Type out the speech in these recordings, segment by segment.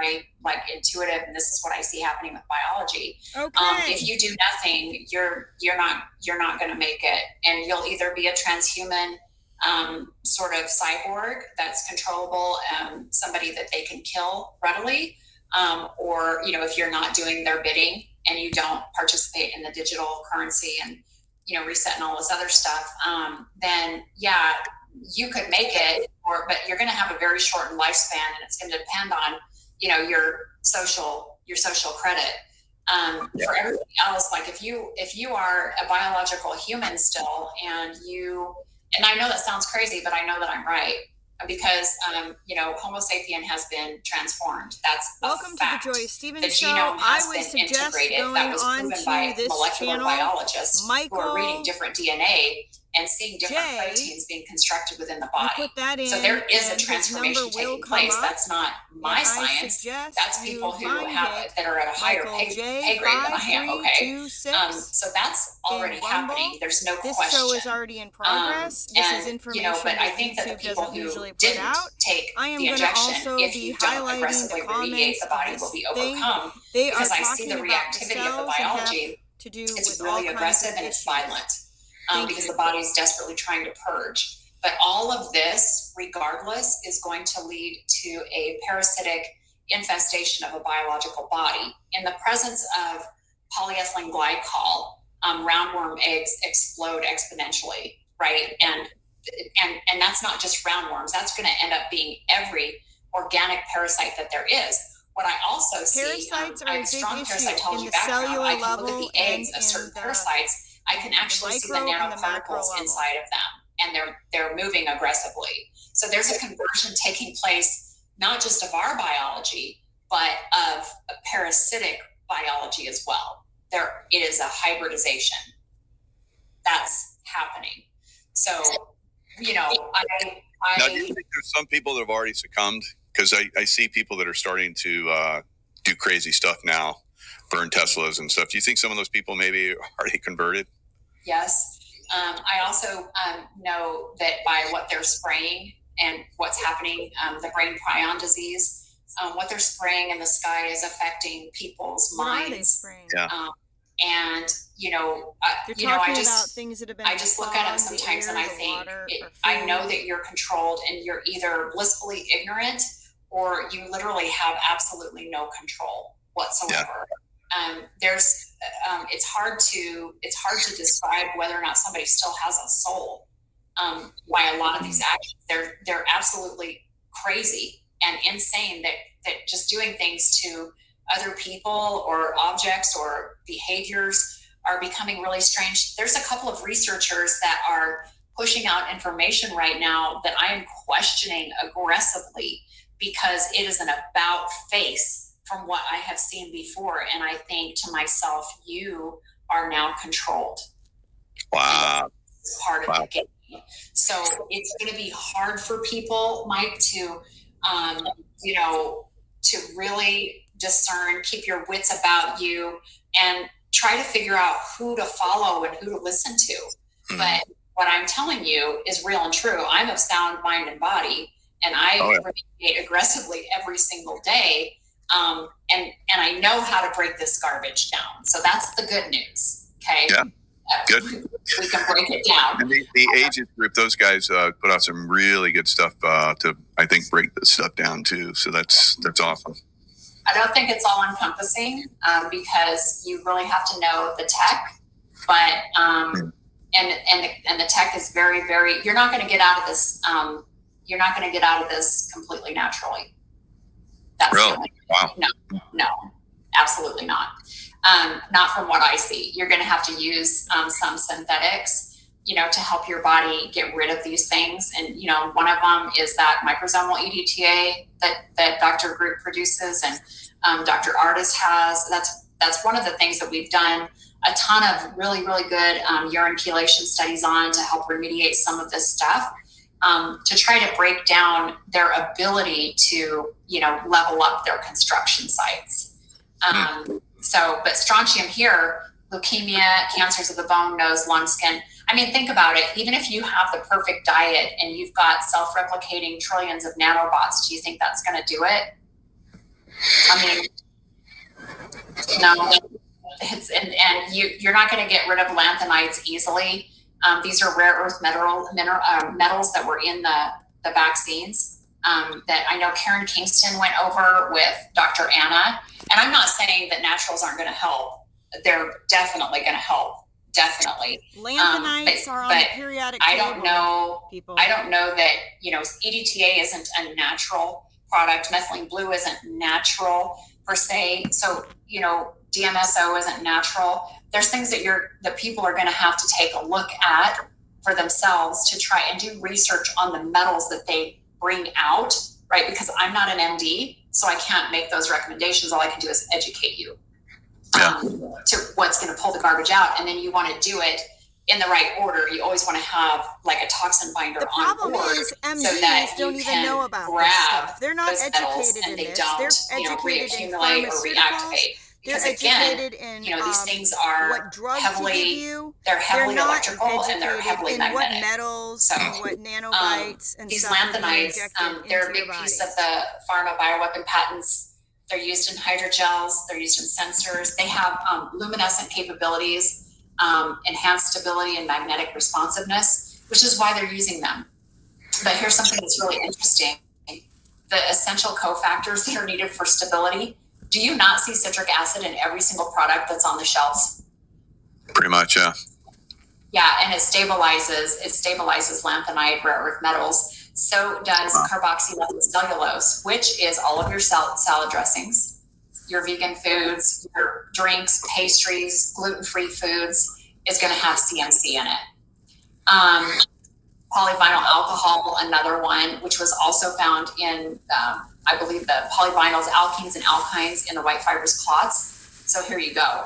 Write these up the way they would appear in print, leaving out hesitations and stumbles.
my like intuitive, and this is what I see happening with biology. Okay. If you do nothing, you're not going to make it, and you'll either be a transhuman sort of cyborg that's controllable, somebody that they can kill readily, or if you're not doing their bidding and you don't participate in the digital currency and reset and all this other stuff, then yeah, you could make it, but you're going to have a very shortened lifespan, and it's going to depend on your social credit. For everything else, like if you are a biological human still, and I know that sounds crazy, but I know that I'm right, because Homo sapien has been transformed. That's a Welcome to the fact. Joy The Stevens Show. genome I has would been suggest integrated. That going was on proven to by this molecular channel. biologists who are reading Michael different DNA and seeing different J. proteins being constructed within the You body. put that in, So there is a and his transformation number will taking come place. up. That's not my And I science. suggest That's you people who find have it, that are at a higher Michael pay J. grade than I am. Okay, 5326 so that's already in Rumble. happening. There's no This question. show is already in progress. This is And information but I that think that the YouTube people doesn't who usually put didn't out. take I am the going to injection, also if be you don't highlighting aggressively the remediate, comments the of body this will be thing. overcome. They Because are I see talking the about the reactivity of the cells and have biology. to do It's with all really kinds aggressive of and it's issues. violent, Thank because you. the body is desperately trying to purge. But all of this, regardless, is going to lead to a parasitic infestation of a biological body. In the presence of polyethylene glycol, roundworm eggs explode exponentially, right? And that's not just roundworms. That's going to end up being every organic parasite that there is. What I also see, Parasites I are have a a strong big issue parasitology in the background. cellular I can look at level the eggs and of certain in the parasites. I can actually see the micro and the macro nanoparticles level. inside of them, and they're moving aggressively. So there's a conversion taking place, not just of our biology, but of a parasitic biology as well. It is a hybridization that's happening. So, Now, do you think there's some people that have already succumbed? Because I see people that are starting to do crazy stuff now, burn Teslas and stuff. Do you think some of those people maybe already converted? Yes. I also know that by what they're spraying and what's happening, the brain prion disease, what they're spraying in the sky is affecting people's What minds. are they spraying? Yeah. And They're talking about things that have been I just look at them fog, the sometimes air, and I the think, water, or I know food. that you're controlled and you're either blissfully ignorant or you literally have absolutely no control whatsoever. It's hard to describe whether or not somebody still has a soul. Why a lot of these actions, they're absolutely crazy and insane, that just doing things to other people or objects or behaviors are becoming really strange. There's a couple of researchers that are pushing out information right now that I am questioning aggressively, because it is an about face from what I have seen before. And I think to myself, you are now controlled. Wow. It's part of the game. So it's going to be hard for people, Mike, to really discern, keep your wits about you, and try to figure out who to follow and who to listen to. Mm-hmm. But what I'm telling you is real and true. I'm of sound mind and body, and I remediate aggressively every single day. And I know how to break this garbage down. So that's the good news. Okay. Yeah. Good. We can break it down. And the Ages group, those guys put out some really good stuff to, I think, break this stuff down too. So that's awesome. I don't think it's all encompassing, because you really have to know the tech, but and the tech is very, very. You're not going to get out of this. You're not going to get out of this completely naturally. That's really? Wow. No, absolutely not. Not from what I see. You're going to have to use some synthetics, to help your body get rid of these things. And, one of them is that microsomal EDTA that Dr. Groot produces, and Dr. Artis has. That's one of the things that we've done a ton of really, really good urine chelation studies on, to help remediate some of this stuff, to try to break down their ability to, level up their construction sites. But strontium here, leukemia, cancers of the bone, nose, lung, skin. I mean, think about it. Even if you have the perfect diet and you've got self-replicating trillions of nanobots, do you think that's going to do it? I mean, no, and you're not going to get rid of lanthanides easily. These are rare earth metals that were in the vaccines that I know Karen Kingston went over with Dr. Anna. And I'm not saying that naturals aren't going to help. They're definitely going to help. Definitely. Lanthanides are on the periodic table. I don't know. People. I don't know that, EDTA isn't a natural product. Methylene blue isn't natural per se. So, DMSO isn't natural. There's things that people are going to have to take a look at for themselves to try and do research on the metals that they bring out, right? Because I'm not an MD, so I can't make those recommendations. All I can do is educate you to what's going to pull the garbage out. And then you want to do it in the right order. You always want to have like a toxin binder on board. The problem is MDs don't even know about this stuff. They're not educated in this. They're educated in pharmaceuticals. They're educated in these things are what drugs heavily, to give you. They're heavily not electrical and they're heavily in magnetic. What metals and what nanobites and these stuff lanthanides, they're a big piece of the pharma bioweapon patents. They're used in hydrogels. They're used in sensors. They have luminescent capabilities, enhanced stability and magnetic responsiveness, which is why they're using them. But here's something that's really interesting. The essential cofactors that are needed for stability. Do you not see citric acid in every single product that's on the shelves? Pretty much, yeah. Yeah, and it stabilizes lanthanide rare earth metals. So does carboxylethyl cellulose, which is all of your salad dressings, your vegan foods, your drinks, pastries, gluten-free foods is going to have CMC in it. Polyvinyl alcohol, another one, which was also found in, I believe, the polyvinyls, alkenes, and alkynes in the white fibrous clots. So here you go,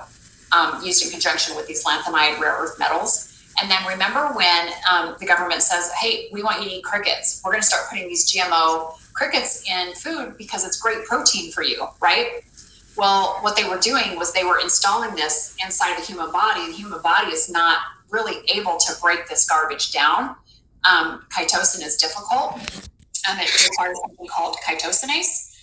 used in conjunction with these lanthanide rare earth metals. And then remember when the government says, hey, we want you to eat crickets. We're going to start putting these GMO crickets in food because it's great protein for you, right? Well, what they were doing was they were installing this inside the human body. The human body is not really able to break this garbage down. Chitosan is difficult. It requires something called chitosanase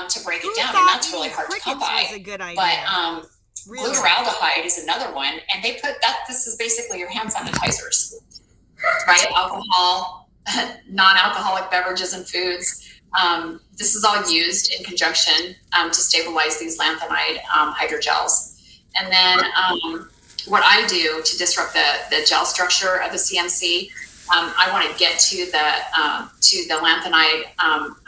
to break it down, and that's really hard to come by. Was a good idea. But really? Glutaraldehyde is another one, and they put that. This is basically your hand sanitizers, right? Alcohol, non-alcoholic beverages and foods. This is all used in conjunction to stabilize these lanthanide hydrogels. And then what I do to disrupt the gel structure of the CMC, I want to get to the lanthanide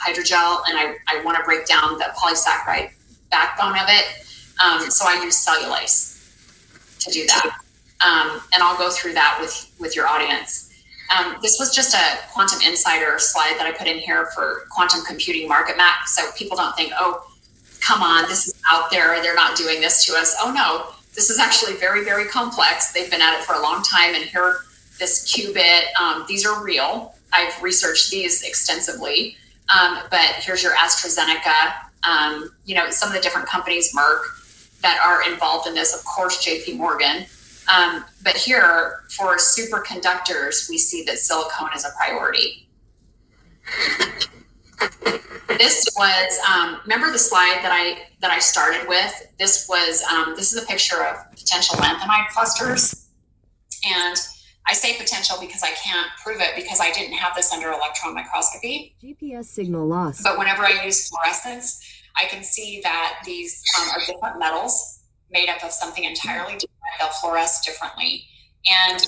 hydrogel, and I want to break down the polysaccharide backbone of it. So I use cellulase to do that. And I'll go through that with your audience. This was just a Quantum Insider slide that I put in here for quantum computing market map. So people don't think, oh, come on, this is out there. They're not doing this to us. Oh no, this is actually very, very complex. They've been at it for a long time. And here, this qubit, these are real. I've researched these extensively. But here's your AstraZeneca, some of the different companies, Merck, that are involved in this, of course, JP Morgan. But here, for superconductors, we see that silicone is a priority. This was, remember the slide that I started with? This is a picture of potential lanthanide clusters. And I say potential because I can't prove it because I didn't have this under electron microscopy. GPS signal lost. But whenever I use fluorescence, I can see that these are different metals made up of something entirely different. They'll fluoresce differently. And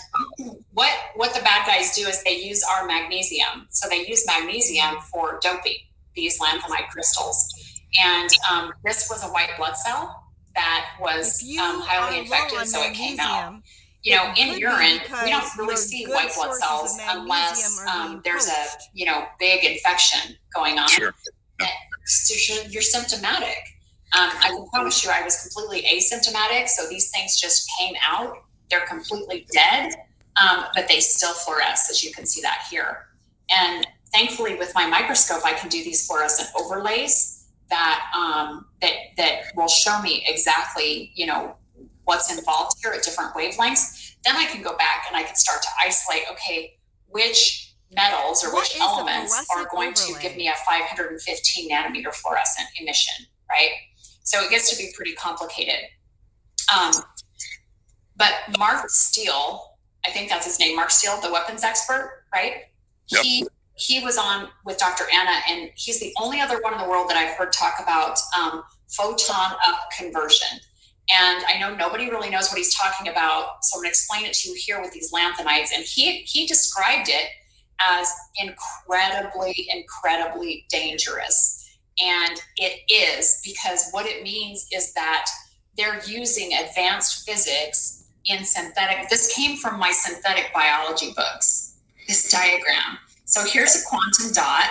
what the bad guys do is they use our magnesium. So they use magnesium for doping these lanthanide crystals. And this was a white blood cell that was highly infected, so it came out. In urine, we don't really see white blood cells unless there's a big infection going on. Sure. So you're symptomatic. I can promise you I was completely asymptomatic, so these things just came out. They're completely dead, but they still fluoresce, as you can see that here. And thankfully, with my microscope, I can do these fluorescent overlays that will show me exactly, what's involved here at different wavelengths. Then I can go back and I can start to isolate, okay, which metals or which elements are going to give me a 515 nanometer fluorescent emission, right? So it gets to be pretty complicated. But Mark Steele, I think that's his name, Mark Steele, the weapons expert, right? Yep. He was on with Dr. Anna, and he's the only other one in the world that I've heard talk about photon up conversion. And I know nobody really knows what he's talking about, so I'm going to explain it to you here with these lanthanides. And he described it as incredibly, incredibly dangerous. And it is, because what it means is that they're using advanced physics in synthetic. This came from my synthetic biology books, this diagram. So here's a quantum dot,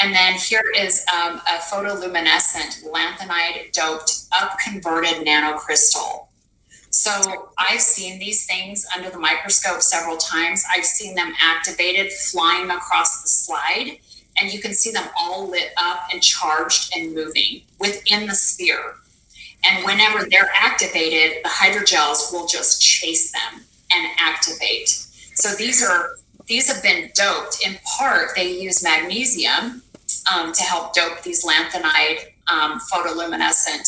and then here is a photoluminescent lanthanide doped up converted nanocrystal. So I've seen these things under the microscope several times. I've seen them activated, flying across the slide, and you can see them all lit up and charged and moving within the sphere. And whenever they're activated, the hydrogels will just chase them and activate. So these have been doped. In part, they use magnesium to help dope these lanthanide photoluminescent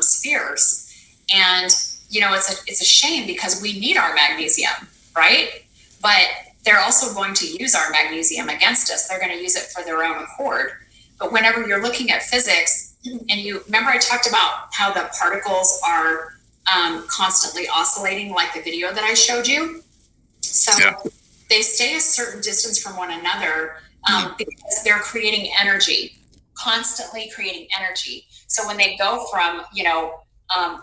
spheres. And it's a shame, because we need our magnesium, right? But they're also going to use our magnesium against us. They're going to use it for their own accord. But whenever you're looking at physics, and you remember I talked about how the particles are constantly oscillating, like the video that I showed you. So they stay a certain distance from one another because they're creating energy, constantly creating energy. So when they go from,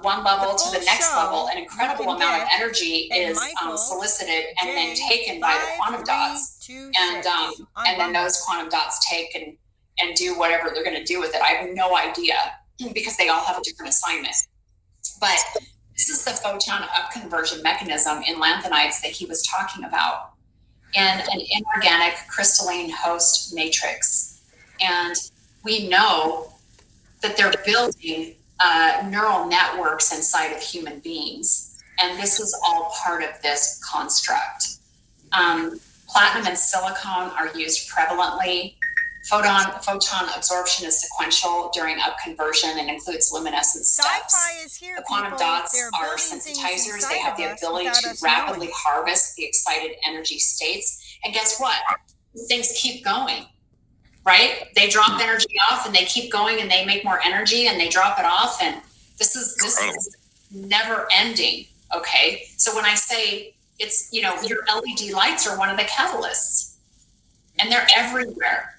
one level to the next level, an incredible amount of energy is solicited and then taken by the quantum dots. And then those quantum dots take and do whatever they're going to do with it. I have no idea, because they all have a different assignment. But this is the photon up conversion mechanism in lanthanides that he was talking about, in an inorganic crystalline host matrix. And we know that they're building neural networks inside of human beings. And this is all part of this construct. Platinum and silicon are used prevalently. Photon absorption is sequential during up conversion and includes luminescent steps. Sci-fi is here, the quantum people. dots are sensitizers. They have the ability to rapidly harvest the excited energy states. And guess what? Things keep going, right? They drop energy off and they keep going, and they make more energy and they drop it off. And this is never ending. Okay. So when I say it's, your LED lights are one of the catalysts, and they're everywhere.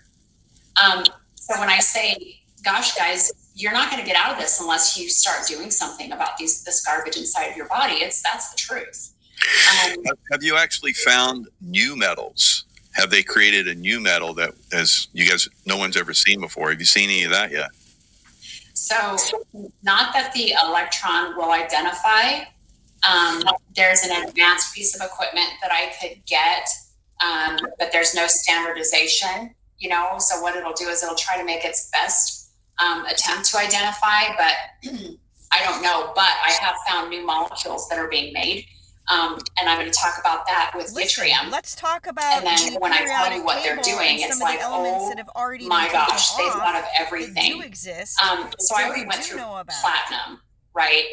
So when I say, gosh, guys, you're not going to get out of this unless you start doing something about this garbage inside of your body. That's the truth. Have you actually found new metals? Have they created a new metal that, as you guys, no one's ever seen before? Have you seen any of that yet? So not that the electron will identify. There's an advanced piece of equipment that I could get, but there's no standardization. So what it'll do is it'll try to make its best attempt to identify, but I don't know. But I have found new molecules that are being made, and I'm going to talk about that with yttrium. Let's talk about. And then when I tell you what they're doing, it's like, oh my gosh, they've thought of everything. So I already went through platinum, right?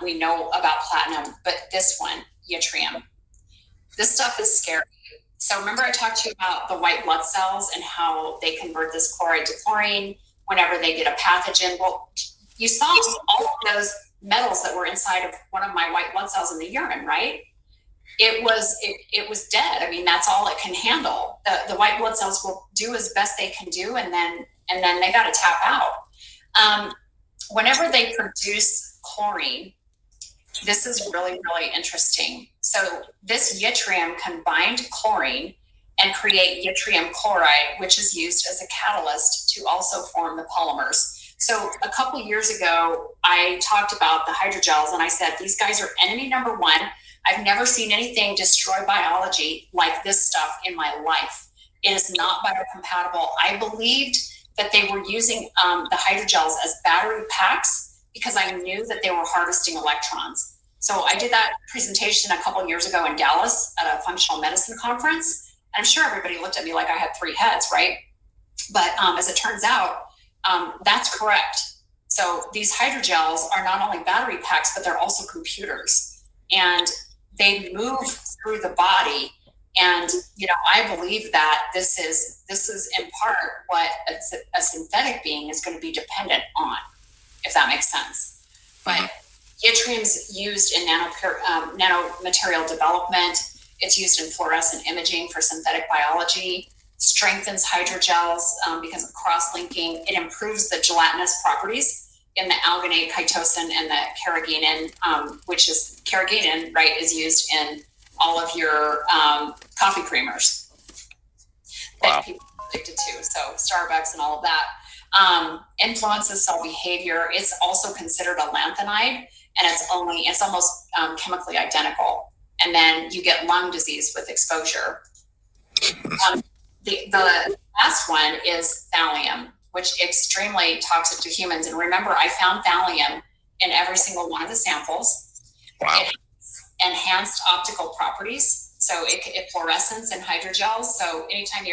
We know about platinum, but this one, yttrium, this stuff is scary. So remember I talked to you about the white blood cells and how they convert this chloride to chlorine whenever they get a pathogen. Well, you saw all of those metals that were inside of one of my white blood cells in the urine, right? It was dead. I mean, that's all it can handle. The white blood cells will do as best they can do, and then they got to tap out. Whenever they produce chlorine, this is really, really interesting. So this yttrium combined chlorine and create yttrium chloride, which is used as a catalyst to also form the polymers. So a couple years ago, I talked about the hydrogels, and I said, these guys are enemy number one. I've never seen anything destroy biology like this stuff in my life. It is not biocompatible. I believed that they were using the hydrogels as battery packs because I knew that they were harvesting electrons. So I did that presentation a couple of years ago in Dallas at a functional medicine conference. And I'm sure everybody looked at me like I had three heads, right? But as it turns out, that's correct. So these hydrogels are not only battery packs, but they're also computers, and they move through the body. And I believe that this is in part what a synthetic being is going to be dependent on, if that makes sense. But yttrium's used in nanomaterial development. It's used in fluorescent imaging for synthetic biology. Strengthens hydrogels because of cross-linking. It improves the gelatinous properties in the alginate, chitosan, and the carrageenan, which is carrageenan, right, is used in all of your coffee creamers that people are addicted to. So Starbucks and all of that. Influences cell behavior. It's also considered a lanthanide, and it's almost chemically identical. And then you get lung disease with exposure. The last one is thallium, which extremely toxic to humans. And remember, I found thallium in every single one of the samples. Wow. It has enhanced optical properties. So it fluorescence in hydrogels. So anytime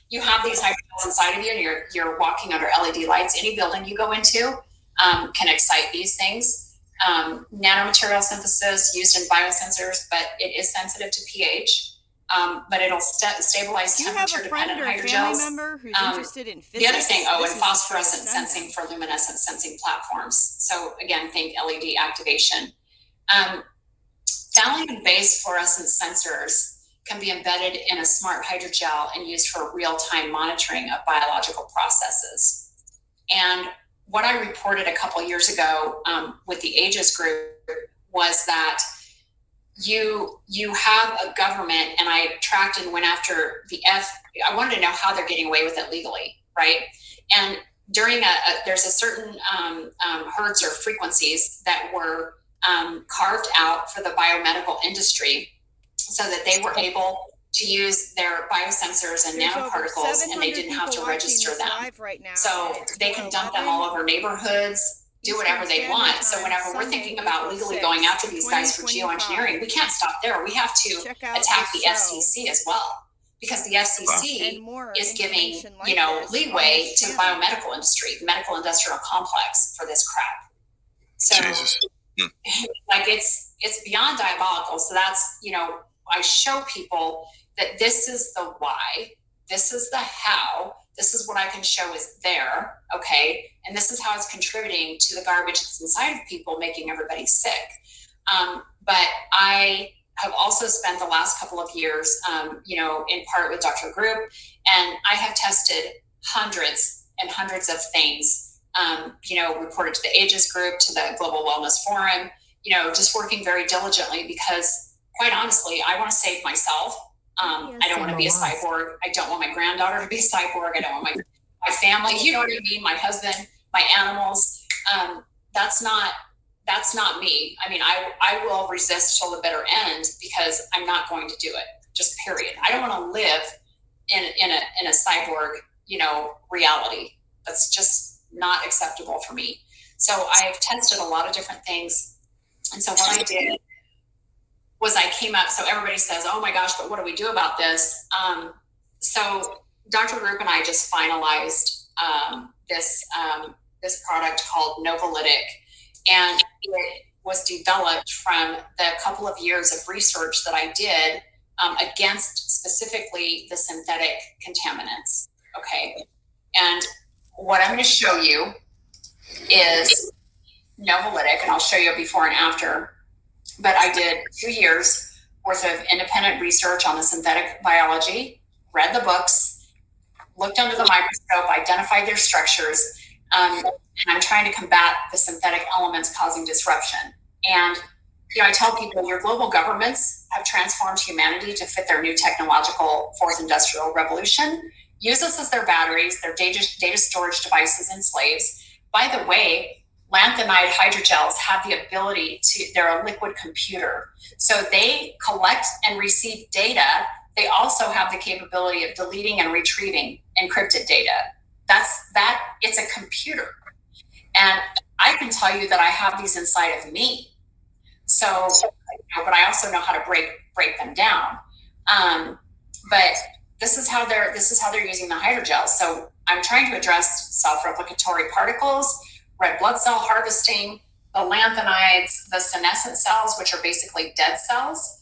you have these hydrogels inside of you and you're walking under LED lights, any building you go into can excite these things. Nanomaterial synthesis used in biosensors, but it is sensitive to pH. But it'll stabilize temperature-dependent hydrogels. Do you have a friend or family member who's interested in physics? The other thing, and phosphorescent sensing for luminescent sensing platforms. So again, think LED activation. Thallium-based fluorescent sensors can be embedded in a smart hydrogel and used for real-time monitoring of biological processes. And what I reported a couple years ago with the AGES group was that you have a government, and I tracked and went after I wanted to know how they're getting away with it legally, right? And during there's a certain hertz or frequencies that were carved out for the biomedical industry so that they were able to use their biosensors and nanoparticles, and they didn't have to register them. So they can dump them all over neighborhoods, do whatever they want. So whenever we're thinking about legally going after these guys for geoengineering, we can't stop there. We have to attack the FCC as well, because the FCC is giving, leeway to the biomedical industry, the medical industrial complex for this crap. So like it's beyond diabolical. So that's, I show people that this is the why, this is the how, this is what I can show is there, okay? And this is how it's contributing to the garbage that's inside of people, making everybody sick. But I have also spent the last couple of years, in part with Dr. Group, and I have tested hundreds and hundreds of things, reported to the AGES group, to the Global Wellness Forum, just working very diligently because, quite honestly, I want to save myself. I don't want to be a cyborg. I don't want my granddaughter to be a cyborg. I don't want my family, you know what I mean? My husband, my animals. That's not me. I mean, I will resist till the bitter end because I'm not going to do it. Just period. I don't want to live in a cyborg, reality. That's just not acceptable for me. So I've tested a lot of different things. And so what I did was I came up, so everybody says, oh my gosh, but what do we do about this? So Dr. Group and I just finalized this product called Novolytic, and it was developed from the couple of years of research that I did against specifically the synthetic contaminants, okay? And what I'm gonna show you is Novolytic, and I'll show you a before and after. But I did 2 years worth of independent research on the synthetic biology, read the books, looked under the microscope, identified their structures, and I'm trying to combat the synthetic elements causing disruption. And I tell people your global governments have transformed humanity to fit their new technological fourth industrial revolution, use us as their batteries, their data storage devices, and slaves. By the way, lanthanide hydrogels have the ability they're a liquid computer. So they collect and receive data. They also have the capability of deleting and retrieving encrypted data. It's a computer. And I can tell you that I have these inside of me. So, but I also know how to break them down. But this is how they're using the hydrogels. So I'm trying to address self-replicatory particles, red blood cell harvesting, the lanthanides, the senescent cells, which are basically dead cells.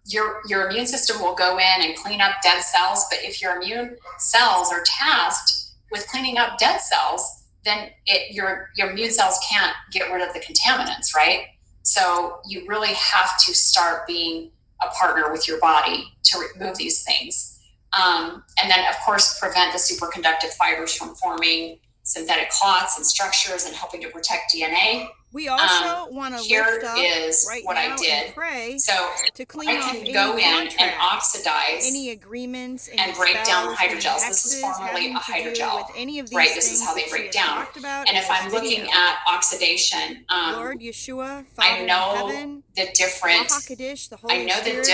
Your immune system will go in and clean up dead cells, but if your immune cells are tasked with cleaning up dead cells, then your immune cells can't get rid of the contaminants, right? So you really have to start being a partner with your body to remove these things. And then, of course, prevent the superconductive fibers from forming synthetic clots and structures and helping to protect DNA. We also want to lift up right what now I did. And pray so to clean off any go in and oxidize any agreements, any and break down spells, hydrogels. any This is formerly a hydrogel, with any of these right? This things is how they that break down. About and if I'm looking at oxidation, Lord Yeshua, Father I know in heaven, the different. Hakadosh, the Holy I know Spirit,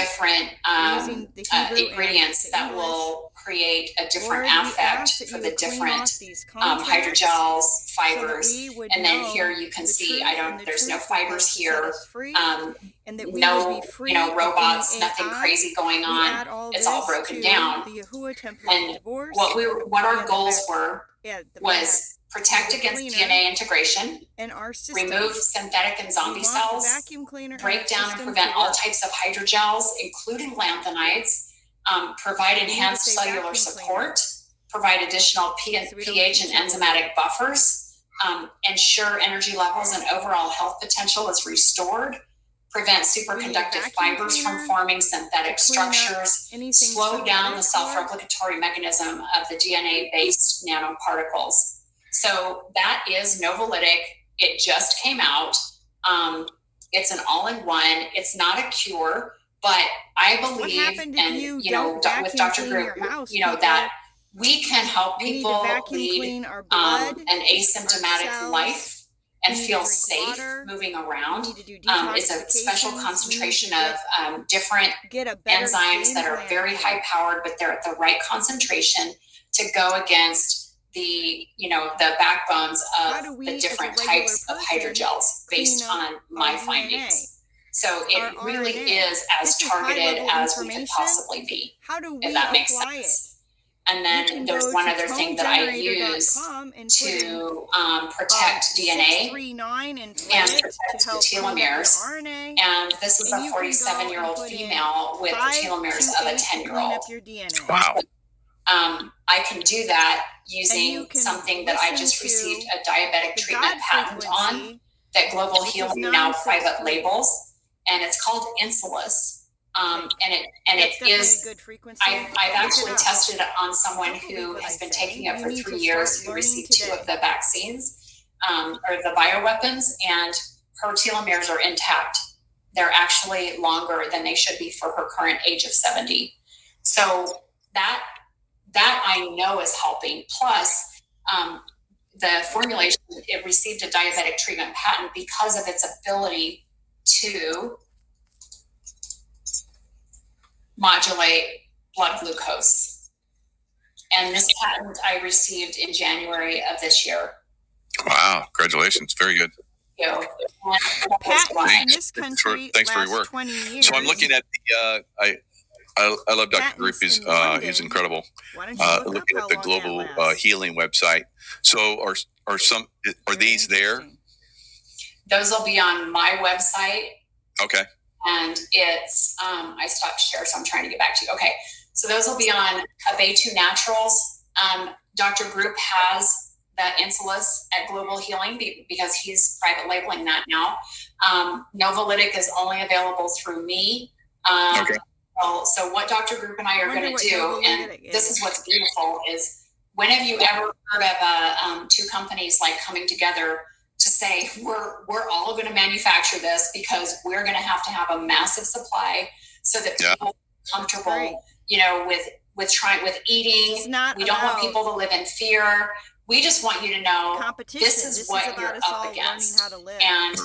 the different ingredients that will create a different Lord, affect for the different hydrogels, fibers, so and then here you can see there's no fibers here, and that no robots, nothing crazy going on. It's all broken down. And what our goals were was protect against DNA integration, and our remove synthetic and zombie cells, break down and prevent all types of hydrogels, including lanthanides, provide enhanced cellular support, provide additional pH and enzymatic buffers, ensure energy levels and overall health potential is restored, prevent superconductive fibers from forming synthetic structures, slow down the self-replicatory mechanism of the DNA-based nanoparticles. So that is Novolytic. It just came out. It's an all-in-one. It's not a cure, but I believe, with Dr. Group, that we can help people lead an asymptomatic life and feel safe moving around. It's a special concentration of different enzymes that are very high powered, but they're at the right concentration to go against the backbones of the different types of hydrogels based on my findings. So it really is as targeted as we could possibly be, if that makes sense. And then there's one other thing that I use to protect DNA and protect the telomeres. And this is a 47-year-old female with the telomeres of a 10-year-old. Wow. I can do that using something that I just received a diabetic treatment patent on that Global Healing now private labels, and it's called Insulus. And it is. I've actually tested it on someone who has been taking it for 3 years, who received 2 of the vaccines or the bioweapons, and her telomeres are intact. They're actually longer than they should be for her current age of 70. So that I know is helping. Plus, the formulation, it received a diabetic treatment patent because of its ability to modulate blood glucose. And this patent I received in January of this year. Wow, congratulations. Very good. Patents in this country thanks for your work. 20 years. So I'm looking at the I love Dr. Group. He's incredible. Looking at the Global Healing website. So are these there? Those will be on my website. Okay. And it's I stopped share, so I'm trying to get back to you. Okay, so those will be on Abetu Naturals. Dr. Group has that Insulus at Global Healing because he's private labeling that now. Novolytic is only available through me. Okay. So what Dr. Group and I are going to do, and this is what's beautiful, is when have you ever heard of 2 companies like coming together to say we're all going to manufacture this because we're going to have a massive supply so that people are comfortable, with eating. We don't want people to live in fear. We just want you to know this is what you're up against, and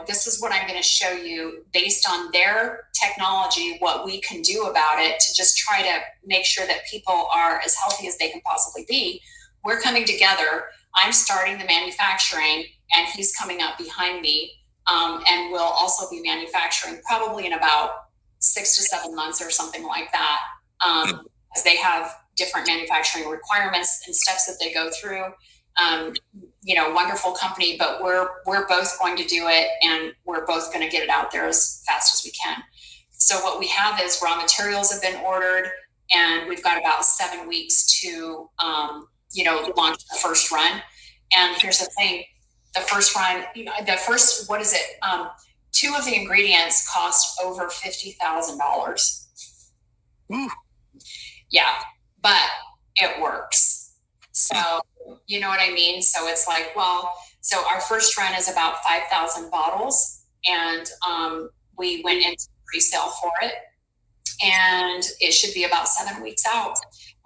this is what I'm going to show you based on their technology, what we can do about it to just try to make sure that people are as healthy as they can possibly be. We're coming together. I'm starting the manufacturing, and he's coming up behind me, and we'll also be manufacturing probably in about 6 to 7 months or something like that, as they have different manufacturing requirements and steps that they go through. wonderful company, but we're both going to do it, and we're both going to get it out there as fast as we can. So what we have is raw materials have been ordered, and we've got about 7 weeks to launch the first run. And here's the thing: the first run, what is it? Two of the ingredients cost over $50,000. Yeah, but it works. So you know what I mean? So it's like, well, so our first run is about 5,000 bottles, and we went into pre-sale for it, and it should be about 7 weeks out.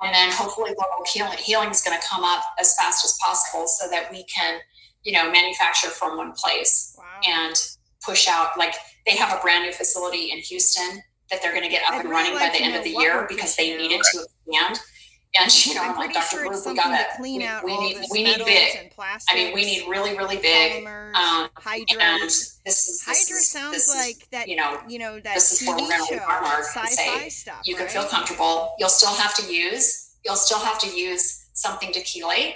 And then hopefully global healing is going to come up as fast as possible so that we can, manufacture from one place. Wow. And push out. Like, they have a brand new facility in Houston that they're going to get up and running by the end of the year because they need it to expand. And I'm like, Dr. Sure Group, we gotta clean out all this metals big and plastics. I mean, we need really, really big. Hydra. And Hydra sounds like that. That this is where we're TV going to show, sci-fi stuff. You right? can feel comfortable. You'll still have to use something to chelate,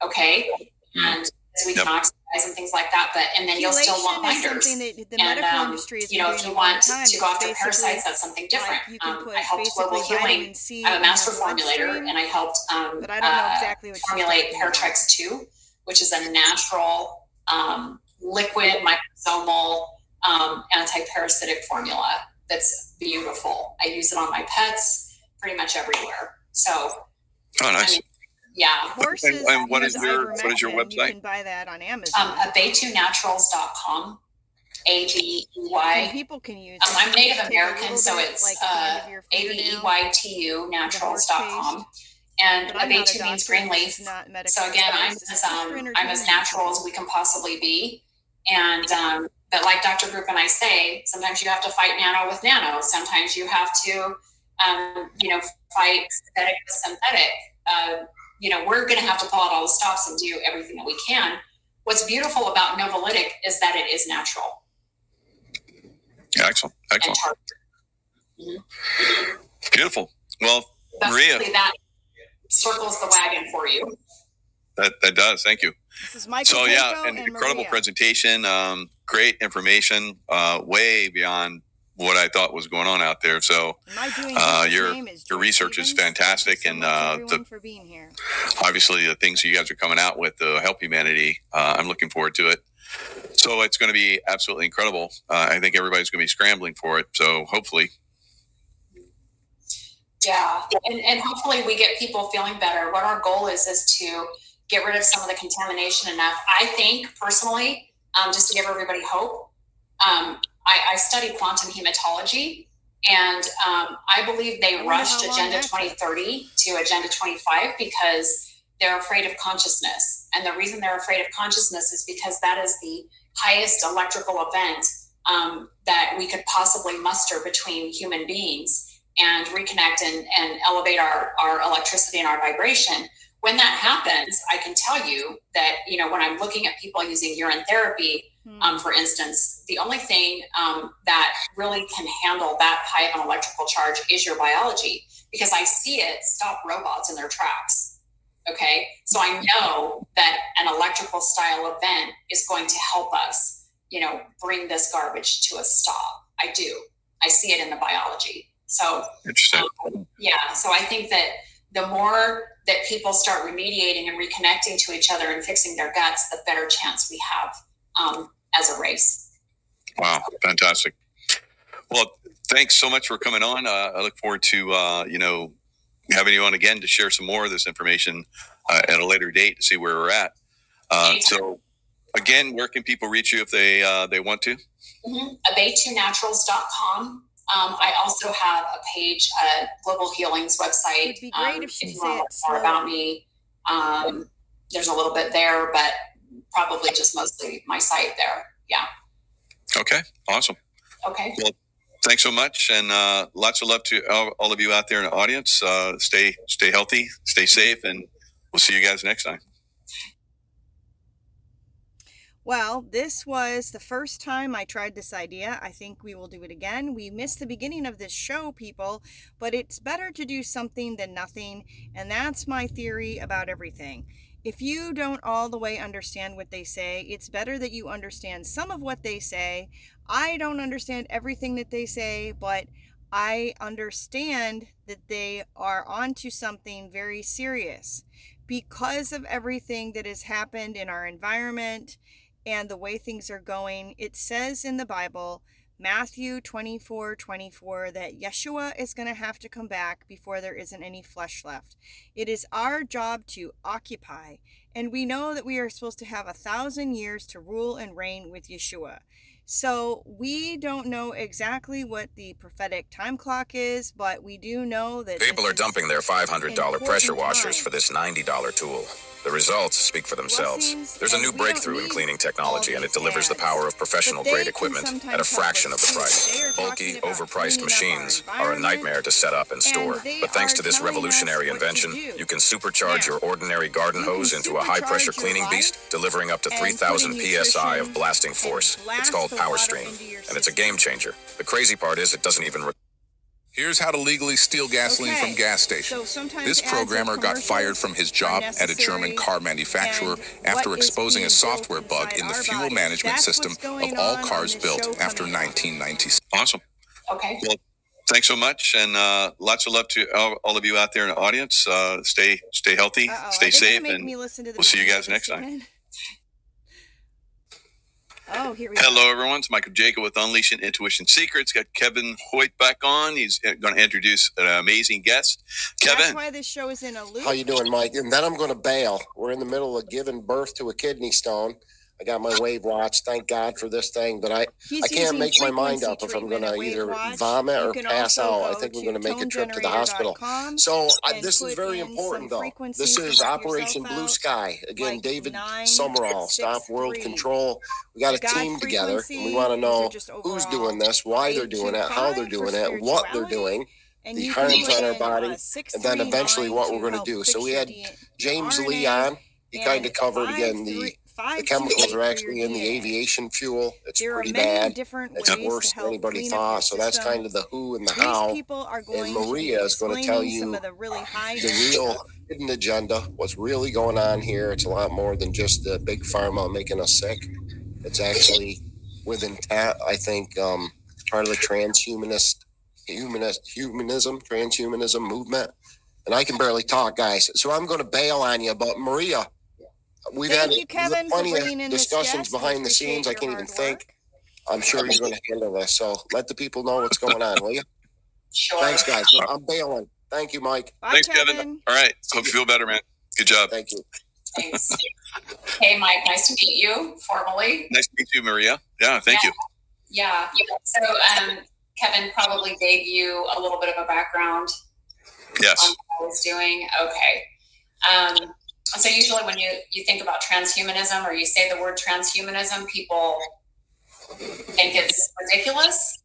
okay, and as we can oxidize and things like that. But and then you'll still want binders. That the medical industry is if you want to go after parasites, that's something different. Like you can put I helped global healing. I'm a master formulator, and I helped but I don't know exactly what formulate Paratrex 2, which is a natural liquid microsomal anti-parasitic formula that's beautiful. I use it on my pets pretty much everywhere. So, nice. Yeah. Horses and what is your website? You can buy that on Amazon. Abay2naturals.com. ABEY. People can use I'm Native American, so it's ABEYTU naturals.com. And Abay2 means green leaf. So again, I'm as natural as we can possibly be. And but like Dr. Group and I say, sometimes you have to fight nano with nano. Sometimes you have to fight synthetic with synthetic. We're going to have to pull out all the stops and do everything that we can. What's beautiful about Novolytic is that it is natural. Yeah, excellent. Mm-hmm. Beautiful. Well, Maria, that circles the wagon for you. That does. Thank you. This is Michael. So an incredible Maria. Presentation. Great information. Way beyond what I thought was going on out there. So your research is fantastic, and for being here. Obviously the things you guys are coming out with to help humanity. I'm looking forward to it. So it's going to be absolutely incredible. I think everybody's going to be scrambling for it. So hopefully. Yeah, and hopefully we get people feeling better. What our goal is to get rid of some of the contamination enough. I think personally, just to give everybody hope, I study quantum hematology, and I believe they rushed Agenda 2030 to Agenda 25 because they're afraid of consciousness. And the reason they're afraid of consciousness is because that is the highest electrical event that we could possibly muster between human beings and reconnect and elevate our electricity and our vibration. When that happens, I can tell you that, when I'm looking at people using urine therapy, for instance, the only thing that really can handle that high of an electrical charge is your biology, because I see it stop robots in their tracks. Okay. So I know that an electrical style event is going to help us, bring this garbage to a stop. I do. I see it in the biology. So, so I think that the more that people start remediating and reconnecting to each other and fixing their guts, the better chance we have as a race. Wow. Fantastic. Well, thanks so much for coming on. I look forward to, having you on again to share some more of this information at a later date to see where we're at. So again, where can people reach you if they want to? Abay2naturals.com. I also have a page, Global Healing's website. It'd be great if you want to learn more about me. There's a little bit there, but probably just mostly my site there. Yeah. Okay. Awesome. Okay. Well, thanks so much, and lots of love to all of you out there in the audience. Stay healthy, stay safe, and we'll see you guys next time. Well, this was the first time I tried this idea. I think we will do it again. We missed the beginning of this show, people, but it's better to do something than nothing, and that's my theory about everything. if you don't all the way understand what they say, it's better that you understand some of what they say. I don't understand everything that they say, but I understand that they are onto something very serious because of everything that has happened in our environment and the way things are going. It says in the Bible, Matthew 24:24, that Yeshua is going to have to come back before there isn't any flesh left. It is our job to occupy, and we know that we are supposed to have 1,000 years to rule and reign with Yeshua. So we don't know exactly what the prophetic time clock is, but we do know that people are dumping their $500 pressure washers for this $90 tool. The results speak for themselves. There's a new breakthrough in cleaning technology, and it delivers the power of professional-grade equipment at a fraction of the price. Bulky, overpriced machines are a nightmare to set up and store. But thanks to this revolutionary invention, you can supercharge your ordinary garden hose into a high-pressure cleaning beast, delivering up to 3,000 psi of blasting force. It's called Power Stream, and it's a game changer. The crazy part is it doesn't even... Here's how to legally steal gasoline from gas stations. This programmer got fired from his job at a German car manufacturer after exposing a software bug in the fuel management system of all cars built after 1996. Awesome. Okay. Well, thanks so much, and lots of love to all of you out there in the audience. Stay healthy, stay safe, and we'll see you guys next time. Oh, here we go. Hello, everyone. It's Michael Jacob with Unleashing Intuition Secrets. Got Kevin Hoyt back on. He's going to introduce an amazing guest. Kevin. That's why this show is in a loop. How you doing, Mike? And then I'm going to bail. We're in the middle of giving birth to a kidney stone. I got my wave watch. Thank God for this thing. But I can't make my mind up if I'm going to either vomit or pass out. I think we're going to make a trip to the hospital. So this is very important, though. This is Operation Blue Sky. Again, David Summerall, Stop World Control. We got a team together, and we want to know who's doing this, why they're doing it, how they're doing it, what they're doing, the harms on our body, and then eventually what we're going to do. So we had James Lee on. He kind of covered, again, the chemicals are actually in the aviation fuel. It's pretty bad. It's worse than anybody thought. So that's kind of the who and the how. And Maria is going to tell you the real hidden agenda, what's really going on here. It's a lot more than just the big pharma making us sick. It's actually with intent, I think, part of the transhumanism movement. And I can barely talk, guys. So I'm going to bail on you. But Maria, we've had plenty of discussions behind the scenes. I can't even think. I'm sure you're going to handle this. So let the people know what's going on, will you? Sure. Thanks, guys. I'm bailing. Thank you, Mike. Bye, Thanks, Kevin. All right. Hope you feel better, man. Good job. Thank you. Thanks. Hey, Mike. Nice to meet you formally. Nice to meet you, Maria. Yeah, thank you. Yeah. So Kevin probably gave you a little bit of a background. Yes. On what I was doing. Okay. So usually when you think about transhumanism or you say the word transhumanism, people think it's ridiculous.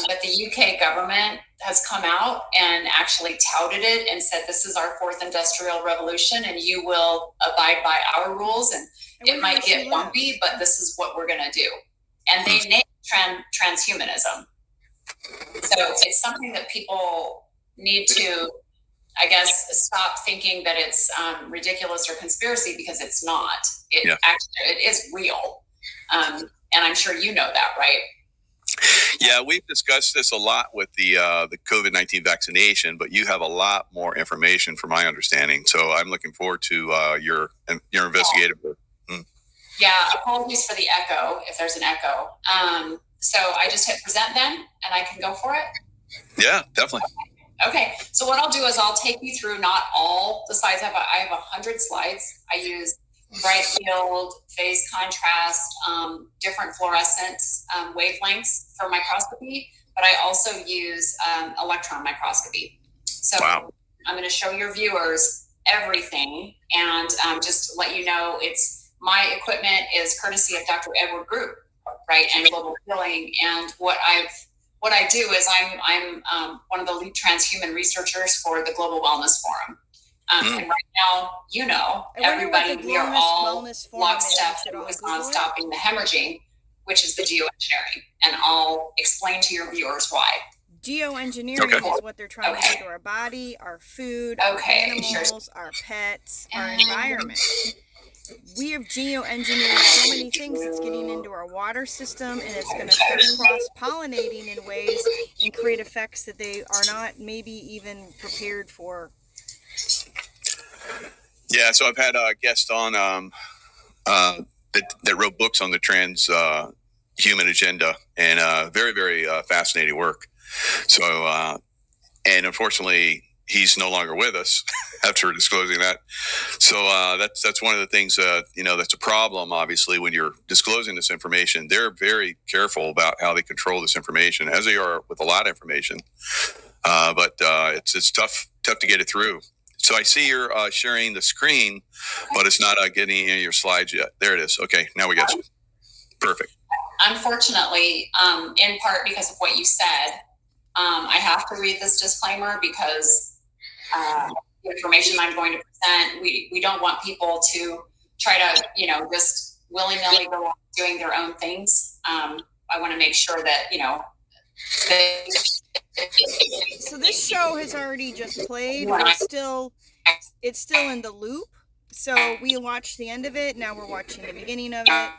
But the UK government has come out and actually touted it and said, this is our fourth industrial revolution and you will abide by our rules. And it might get bumpy, but this is what we're going to do. And they name transhumanism. So it's something that people need to, I guess, stop thinking that it's ridiculous or conspiracy, because it's not. Actually, it is real. And I'm sure you know that, right? Yeah, we've discussed this a lot with the COVID-19 vaccination, but you have a lot more information from my understanding. So I'm looking forward to your investigative work. Yeah, apologies for the echo, if there's an echo. So I just hit present then, and I can go for it? Yeah, definitely. Okay, so what I'll do is I'll take you through not all the slides. I have 100 slides. I use bright field, phase contrast, different fluorescence wavelengths for microscopy, but I also use electron microscopy. So I'm going to show your viewers everything, and just let you know my equipment is courtesy of Dr. Edward Group, right, and Global Healing. And what I do is I'm one of the lead transhuman researchers for the Global Wellness Forum. And right now, everybody, we are all lockstep on stopping the hemorrhaging, which is the geoengineering. And I'll explain to your viewers why. Geoengineering is what they're trying to do to our body, our food, our animals, our pets, our environment. We have geoengineered so many things. It's getting into our water system, and it's going to start cross-pollinating in ways and create effects that they are not maybe even prepared for. Yeah, so I've had a guest on that wrote books on the trans human agenda, and very, very fascinating work. So, and unfortunately, he's no longer with us after disclosing that. So that's one of the things that's a problem. Obviously, when you're disclosing this information, they're very careful about how they control this information, as they are with a lot of information. But it's tough to get it through. So I see you're sharing the screen, but it's not getting in your slides yet. There it is. Okay, now we got you. Perfect. Unfortunately, in part because of what you said, I have to read this disclaimer because the information I'm going to present, we don't want people to try to, just willy-nilly go on doing their own things. I want to make sure that, so this show has already just played. It's still in the loop. So we watched the end of it. Now we're watching the beginning of it.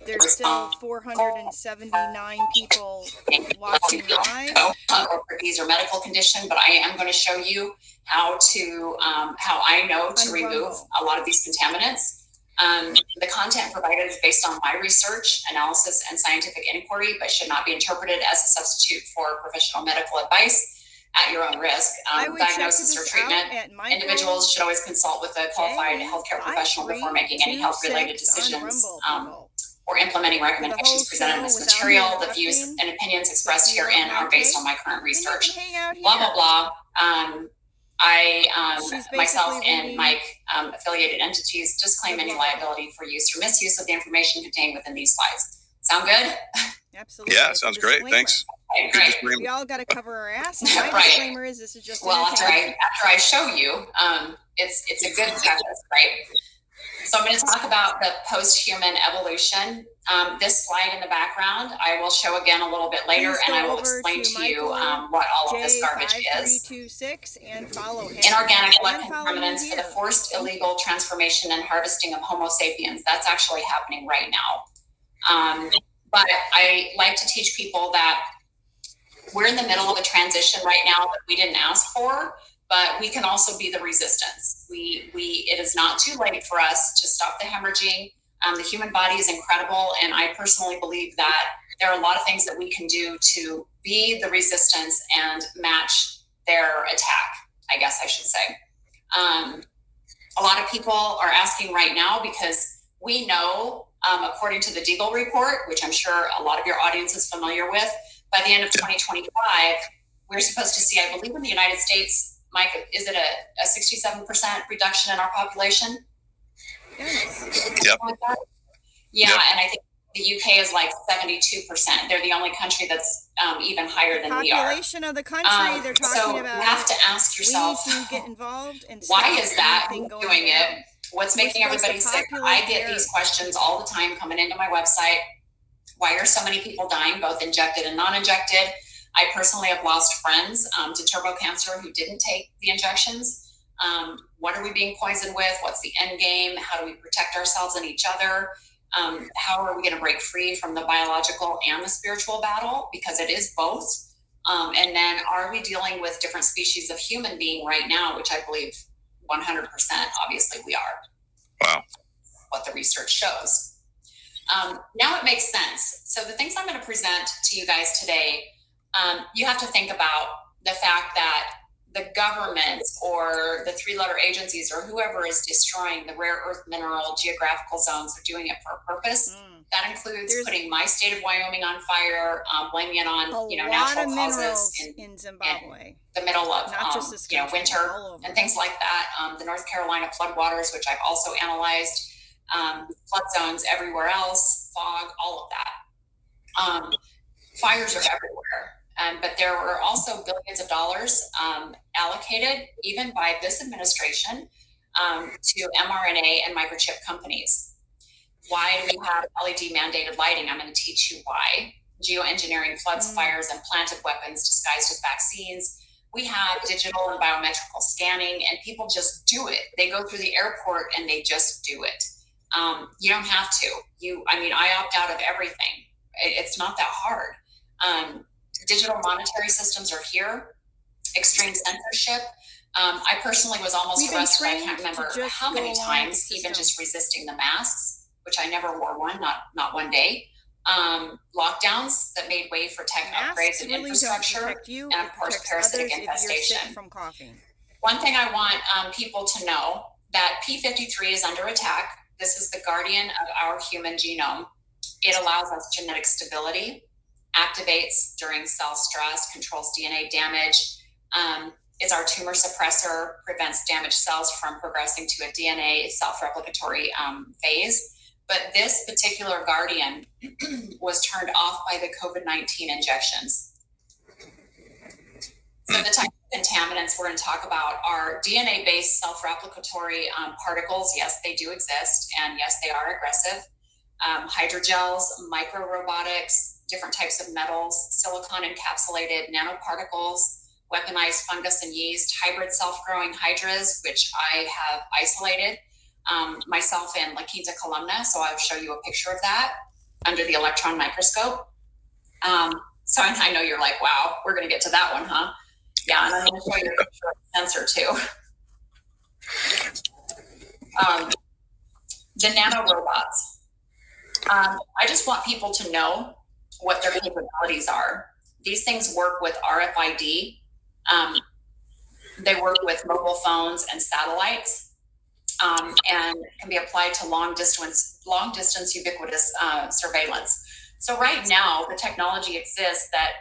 There's still 479 people watching live. These are medical condition, but I am going to show you how I know to remove a lot of these contaminants. The content provided is based on my research, analysis, and scientific inquiry, but should not be interpreted as a substitute for professional medical advice at your own risk. Diagnosis or treatment. Individuals should always consult with a qualified healthcare professional before making any health-related decisions. Or implementing recommendations presented in this material. The views and opinions expressed herein are based on my current research. Blah, blah, blah. Myself and Mike, affiliated entities, disclaim any liability for use or misuse of the information contained within these slides. Sound good? Absolutely. Yeah, sounds great. Thanks. Okay, great. We all got to cover our ass. My disclaimer is this is just after I show you, it's a good practice, right? So I'm going to talk about the post-human evolution. This slide in the background, I will show again a little bit later, and I will explain to you what all of this garbage is. And follow him. Inorganic lectin permanents for the forced illegal transformation and harvesting of Homo sapiens. That's actually happening right now. But I like to teach people that we're in the middle of a transition right now that we didn't ask for, but we can also be the resistance. It is not too late for us to stop the hemorrhaging. The human body is incredible, and I personally believe that there are a lot of things that we can do to be the resistance and match their attack, I guess I should say. A lot of people are asking right now because we know, according to the Deagle report, which I'm sure a lot of your audience is familiar with, by the end of 2025, we're supposed to see, I believe in the United States, Mike, is it a 67% reduction in our population? Yep. Yeah, yep. And I think the UK is like 72%. They're the only country that's even higher than we are. Population of the country they're talking about. So you have to ask yourself, we need to get involved and why is that doing it? What's making everybody sick? I get these questions all the time coming into my website. Why are so many people dying, both injected and non-injected? I personally have lost friends to turbo cancer who didn't take the injections. What are we being poisoned with? What's the end game? How do we protect ourselves and each other? How are we going to break free from the biological and the spiritual battle? Because it is both. And then are we dealing with different species of human being right now, which I believe 100% obviously we are. Wow. What the research shows. Now it makes sense. So the things I'm going to present to you guys today, you have to think about the fact that the government or the three-letter agencies or whoever is destroying the rare earth mineral geographical zones are doing it for a purpose. That includes putting my state of Wyoming on fire, blaming it on natural causes in Zimbabwe, in the middle of winter and things like that. The North Carolina floodwaters, which I've also analyzed, flood zones everywhere else, fog, all of that. Fires are everywhere. But there were also billions of dollars allocated, even by this administration, to mRNA and microchip companies. Why do we have LED mandated lighting? I'm going to teach you why. geoengineering floods, fires, and planted weapons disguised as vaccines. We have digital and biometrical scanning, and people just do it. They go through the airport and they just do it. You don't have to. I opt out of everything. It's not that hard. Digital monetary systems are here. Extreme censorship. I personally was almost arrested. I can't remember how many times, even just resisting the masks, which I never wore one, not one day. Lockdowns that made way for tech upgrades and infrastructure, and of course parasitic infestation. From coughing. One thing I want people to know, that P53 is under attack. This is the guardian of our human genome. It allows us genetic stability, activates during cell stress, controls DNA damage, is our tumor suppressor, prevents damaged cells from progressing to a DNA self-replicatory phase. But this particular guardian was turned off by the COVID-19 injections. So the type of contaminants we're going to talk about are DNA-based self-replicatory particles. Yes, they do exist, and yes, they are aggressive. Hydrogels, microrobotics, different types of metals, silicon-encapsulated nanoparticles, weaponized fungus and yeast, hybrid self-growing hydras, which I have isolated myself in La Quinta columna, so I'll show you a picture of that under the electron microscope. So I know you're like, wow, we're going to get to that one, huh? Yeah, and I'm going to show you a picture of the sensor too. The nanorobots. I just want people to know what their capabilities are. These things work with RFID. They work with mobile phones and satellites, and can be applied to long distance ubiquitous surveillance. So right now, the technology exists that,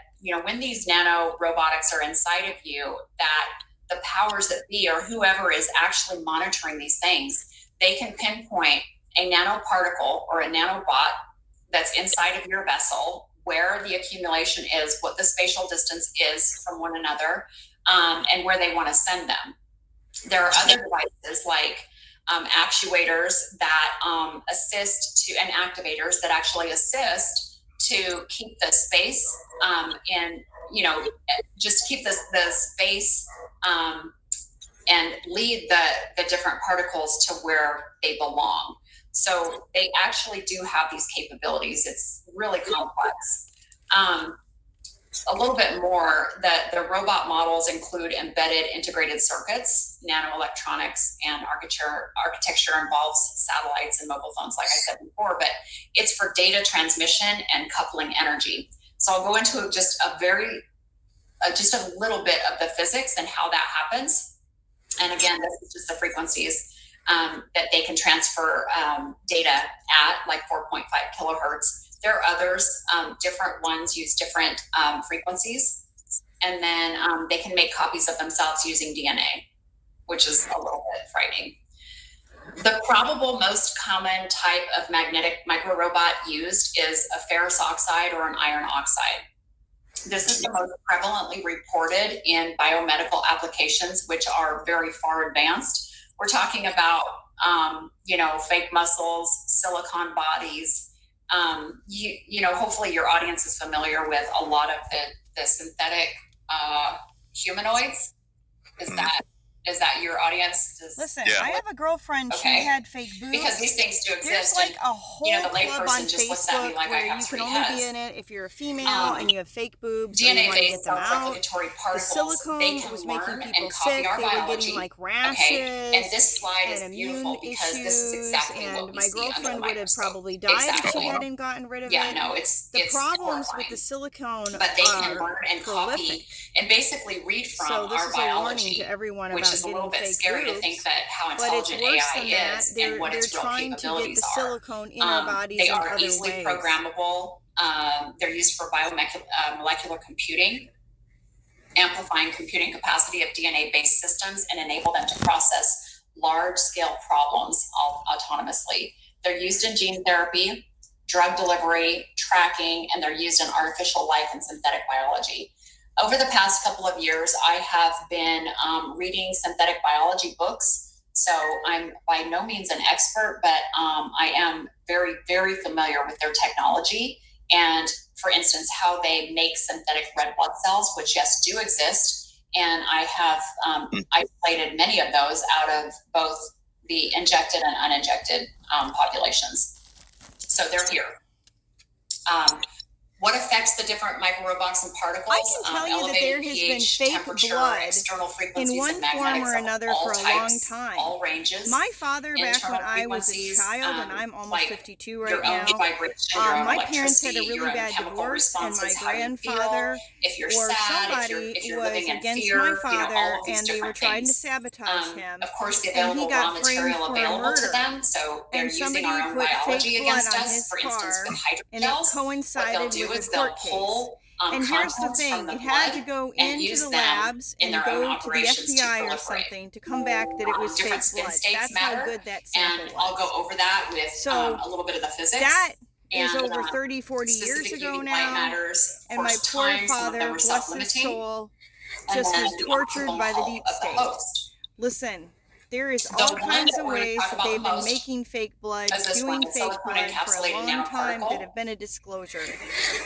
when these nano robotics are inside of you, that the powers that be, or whoever is actually monitoring these things, they can pinpoint a nanoparticle or a nanobot that's inside of your vessel, where the accumulation is, what the spatial distance is from one another, and where they want to send them. There are other devices like actuators that assist to, and activators that actually assist to keep the space just keep the space and lead the different particles to where they belong. So they actually do have these capabilities. It's really complex. A little bit more, the robot models include embedded integrated circuits, nanoelectronics, and architecture involves satellites and mobile phones, like I said before, but it's for data transmission and coupling energy. So I'll go into just a little bit of the physics and how that happens. And again, this is just the frequencies that they can transfer data at, like 4.5 kilohertz. There are others, different ones use different frequencies, and then they can make copies of themselves using DNA, which is a little bit frightening. The probable most common type of magnetic microrobot used is a ferrous oxide or an iron oxide. This is the most prevalently reported in biomedical applications, which are very far advanced. We're talking about, fake muscles, silicon bodies. Hopefully your audience is familiar with a lot of the synthetic humanoids. Is that your audience? Listen, yeah. I have a girlfriend. Okay. She had fake boobs. Because these things do exist. There's like a whole club on Facebook where you can only be in it if you're a female and you have fake boobs. DNA-based self-replicatory particles. The silicone was making people sick. They were getting like rashes. Okay. And this slide is beautiful because this is exactly what we see under the microscope. And my girlfriend would have probably died if she hadn't gotten rid of it. Yeah, no, it's problems horrifying. with the silicone but they can learn and copy and basically read from our biology, to everyone which is a little bit scary to think that how intelligent AI is and what its real capabilities are. They are easily programmable. They're used for biomolecular computing, amplifying computing capacity of DNA-based systems and enable them to process large-scale problems autonomously. They're used in gene therapy, drug delivery, tracking, and they're used in artificial life and synthetic biology. Over the past couple of years, I have been reading synthetic biology books. So I'm by no means an expert, but I am very, very familiar with their technology and, for instance, how they make synthetic red blood cells, which, yes, do exist. And I have isolated many of those out of both the injected and uninjected populations. So they're here. What affects the different microrobots and particles? I can tell you that there has pH, been fake blood in one form or another for a long time. All ranges. My father, back when I was a child, and I'm almost 52 right now, my parents had a really bad divorce, and my grandfather or somebody was against my father, and they were trying to sabotage him. Of course, the and he available got raw framed material for a available murder. to them, so they're And using somebody our own put biology fake blood against on us. his For instance, car, with hydrogels, and it what they'll coincided do with is a they'll court case. pull And here's the compounds thing, from the it had blood to go and into use the them labs in and their own go to the operations to FBI or proliferate. something to come back that it was fake Different spin blood. states That's matter, how good that and sample I'll go was. over that with So a little bit of the physics. that is And, over 30, 40 years specific ago UV light now. matters. Of And my course, poor time, some of them father, were bless his self-limiting. soul, And just then was the tortured optimal by the health deep of the state. host. Listen, there is The all one kinds that of we're going to ways talk that about they've the been most making fake blood, is this one, doing the fake silicone blood for a encapsulated long time that nanoparticle. have been a disclosure.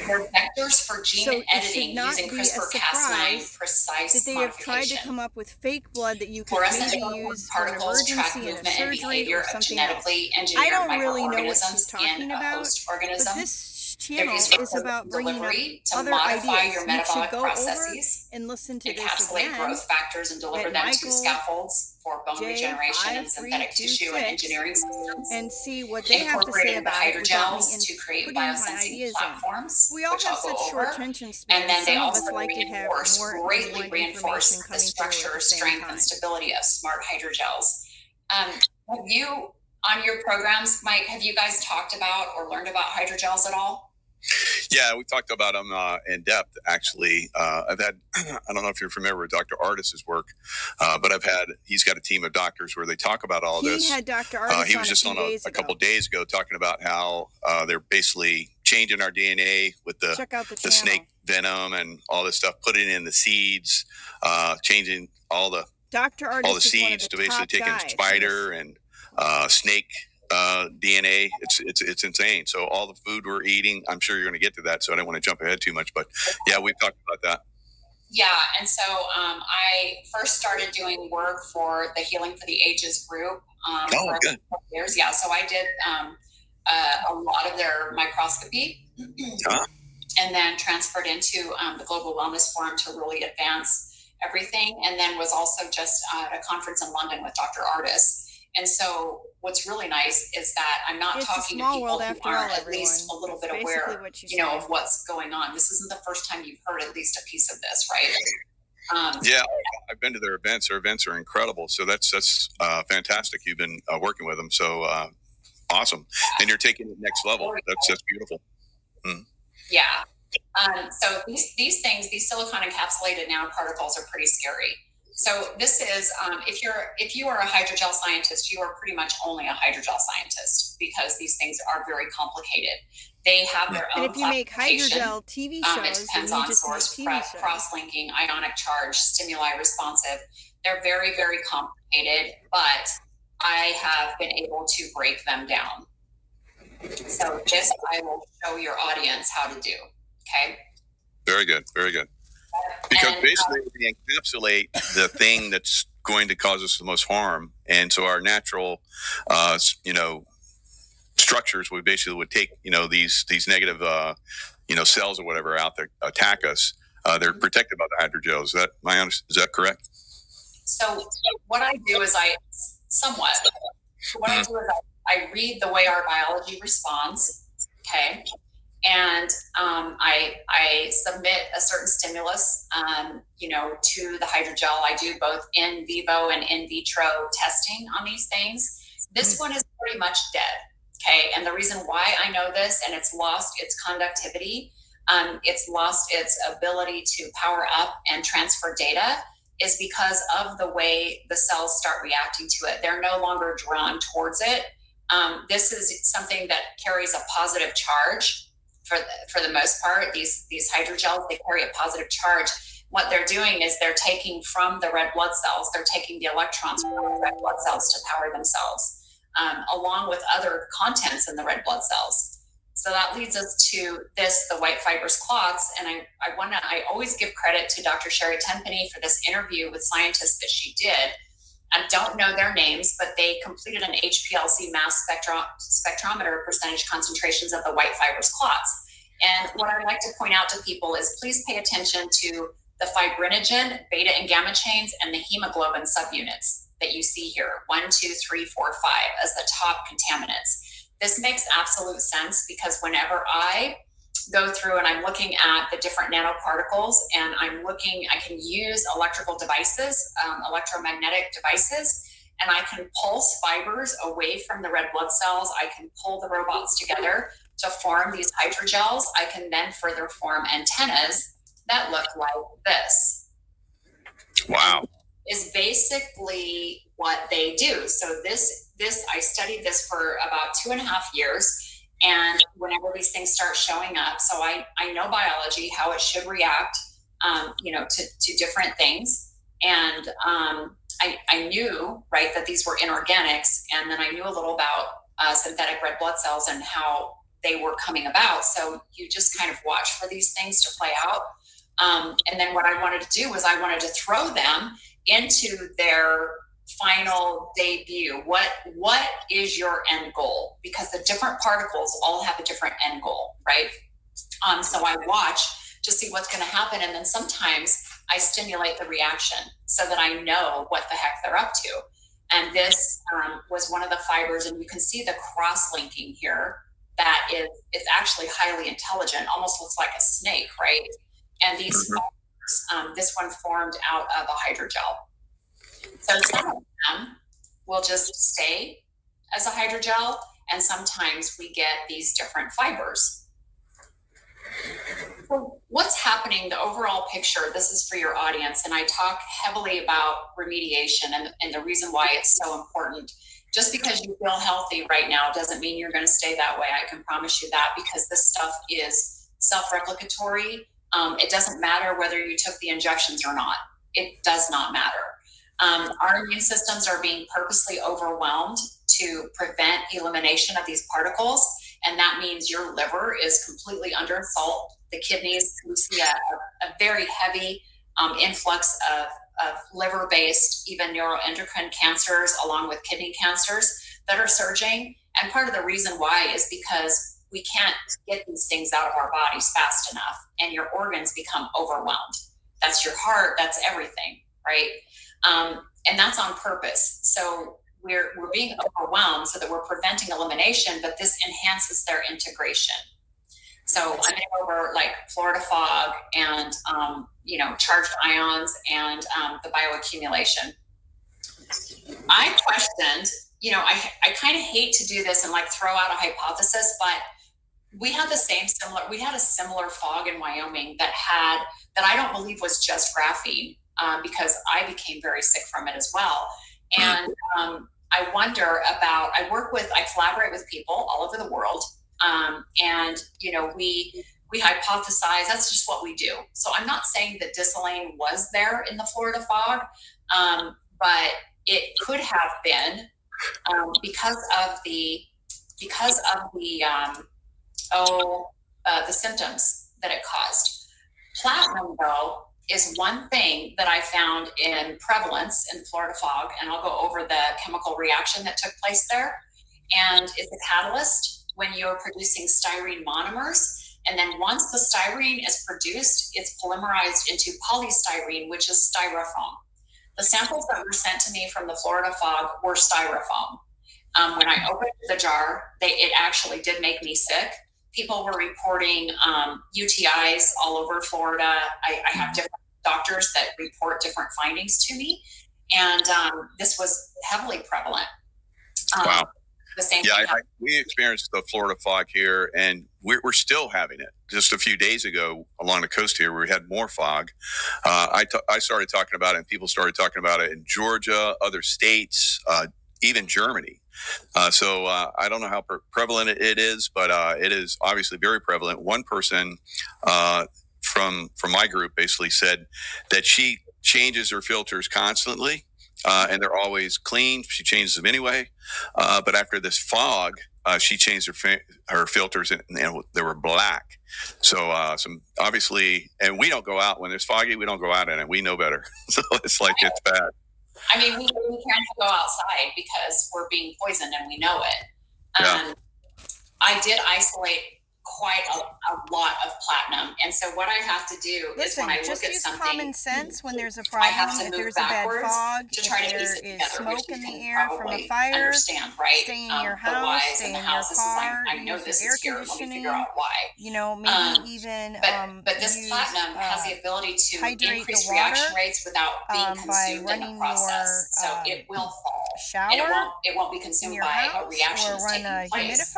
They're vectors for gene So it should editing not using be a CRISPR-Cas9 surprise precise that they have tried to modification. come up with fake blood that you could Fluorescent maybe silicone use for an particles track emergency in a movement and surgery behavior or of something else. genetically I engineered don't really know what she's microorganisms talking in a about, host but organism. this They're channel used for is about bringing up delivery to other modify ideas. your You should metabolic go over processes, and listen to this encapsulate again growth factors and deliver at them to Michael scaffolds for bone regeneration and synthetic tissue and J5326 engineering systems. and see what they have to say Incorporated the about it without me hydrogels to create putting my biosensing ideas in. platforms, We all which have I'll go such short over. attention And spans. then they Some of also us like to have more than greatly one reinforce information the coming through at structure, the same strength, time. and stability of smart hydrogels. Have you, on your programs, Mike, have you guys talked about or learned about hydrogels at all? Yeah, we talked about them in depth, actually. I've had, I don't know if you're familiar with Dr. Artis's work, but he's got a team of doctors where they talk about all this. He had Dr. Artis he was just on a couple days ago talking about how they're basically changing our DNA with the snake venom and all this stuff, putting it in the seeds, changing all the seeds to basically taking spider and snake DNA. It's insane. So all the food we're eating, I'm sure you're going to get to that. So I don't want to jump ahead too much, but yeah, we've talked about that. Yeah, and so I first started doing work for the Healing for the Ages group for a couple of years. Yeah, so I did a lot of their microscopy, and then transferred into the Global Wellness Forum to really advance everything, and then was also just at a conference in London with Dr. Artis. And so what's really nice is that I'm not talking to people who aren't at least a little bit aware, of what's going on. This isn't the first time you've heard at least a piece of this, right? Yeah, I've been to their events. Their events are incredible. So that's fantastic. You've been working with them. So awesome. And you're taking it next level. That's beautiful. Mm. Yeah. So these things, these silicon encapsulated nanoparticles are pretty scary. So this is, if you are a hydrogel scientist, you are pretty much only a hydrogel scientist because these things are very complicated. They have their own. And if you make hydrogel TV shows, it depends on source, prep, cross-linking, ionic charge, stimuli responsive. They're very, very complicated, but I have been able to break them down. So this I will show your audience how to do. Okay. Very good. Very good. Because basically we encapsulate the thing that's going to cause us the most harm. And so our natural, structures, we basically would take, these negative, cells or whatever out there attack us. They're protected by the hydrogel. Is that correct? So what I do is I read the way our biology responds. Okay. And I submit a certain stimulus, to the hydrogel. I do both in vivo and in vitro testing on these things. This one is pretty much dead. Okay. And the reason why I know this, and it's lost its conductivity, it's lost its ability to power up and transfer data, is because of the way the cells start reacting to it. They're no longer drawn towards it. This is something that carries a positive charge. For the most part, these hydrogels, they carry a positive charge. What they're doing is they're taking from the red blood cells, they're taking the electrons from the red blood cells to power themselves, along with other contents in the red blood cells. So that leads us to this, the white fibrous clots. And I always give credit to Dr. Sherry Tenpenny for this interview with scientists that she did. I don't know their names, but they completed an HPLC mass spectrometer percentage concentrations of the white fibrous clots. And what I'd like to point out to people is please pay attention to the fibrinogen, beta and gamma chains, and the hemoglobin subunits that you see here, 1, 2, 3, 4, 5 as the top contaminants. This makes absolute sense because whenever I go through and I'm looking at the different nanoparticles and I can use electrical devices, electromagnetic devices, and I can pulse fibers away from the red blood cells. I can pull the robots together to form these hydrogels. I can then further form antennas that look like this. Wow. Is basically what they do. So this I studied this for about 2.5 years, and whenever these things start showing up, so I know biology, how it should react, to different things, and I knew, right, that these were inorganics, and then I knew a little about synthetic red blood cells and how they were coming about. So you just kind of watch for these things to play out. And then what I wanted to do was I wanted to throw them into their final debut. What is your end goal? Because the different particles all have a different end goal, right? So I watch to see what's going to happen, and then sometimes I stimulate the reaction so that I know what the heck they're up to. And this was one of the fibers, and you can see the cross-linking here. It's actually highly intelligent, almost looks like a snake, right? And these fibers, this one formed out of a hydrogel. So some of them will just stay as a hydrogel, and sometimes we get these different fibers. So what's happening, the overall picture, this is for your audience, and I talk heavily about remediation and the reason why it's so important. Just because you feel healthy right now doesn't mean you're going to stay that way. I can promise you that, because this stuff is self-replicatory. It doesn't matter whether you took the injections or not. It does not matter. Our immune systems are being purposely overwhelmed to prevent elimination of these particles. And that means your liver is completely under salt. The kidneys, we see a very heavy influx of liver-based, even neuroendocrine cancers, along with kidney cancers that are surging. And part of the reason why is because we can't get these things out of our bodies fast enough, and your organs become overwhelmed. That's your heart, that's everything, right? And that's on purpose. So we're being overwhelmed so that we're preventing elimination, but this enhances their integration. So I'm going to go over like Florida fog and, charged ions and the bioaccumulation. I questioned, I kind of hate to do this and like throw out a hypothesis, but we had a similar fog in Wyoming that I don't believe was just graphene, because I became very sick from it as well. And I collaborate with people all over the world. And we hypothesize, that's just what we do. So I'm not saying that disilane was there in the Florida fog, but it could have been because of the symptoms that it caused. Platinum, though, is one thing that I found in prevalence in Florida fog, and I'll go over the chemical reaction that took place there. And it's a catalyst when you're producing styrene monomers. And then once the styrene is produced, it's polymerized into polystyrene, which is styrofoam. The samples that were sent to me from the Florida fog were styrofoam. When I opened the jar, it actually did make me sick. People were reporting UTIs all over Florida. I have different doctors that report different findings to me. And this was heavily prevalent. Wow. The same thing. We experienced the Florida fog here, and we're still having it. Just a few days ago along the coast here, we had more fog. I started talking about it, and people started talking about it in Georgia, other states, even Germany. So I don't know how prevalent it is, but it is obviously very prevalent. One person from my group basically said that she changes her filters constantly, and they're always clean. She changes them anyway. But after this fog, she changed her filters and they were black. So some obviously, and we don't go out when it's foggy. We don't go out in it. We know better. So it's like it's bad. I mean, we can't go outside because we're being poisoned and we know it. Yeah. I did isolate quite a lot of platinum, and so what I have to do is when I look at something, common sense when there's a problem. I have to if move there's a bad fog, to try to piece it there is together, smoke which in you the can air from a probably fire, understand, right? stay in your The house, whys stay and in the your hows. This is car, I know use this air is here. Let me conditioning, figure out why. you know, maybe even but this platinum has the ability to hydrate increase the water, reaction rates without being consumed in the process. So it will fall. shower And it won't be consumed by a reaction that's taking place.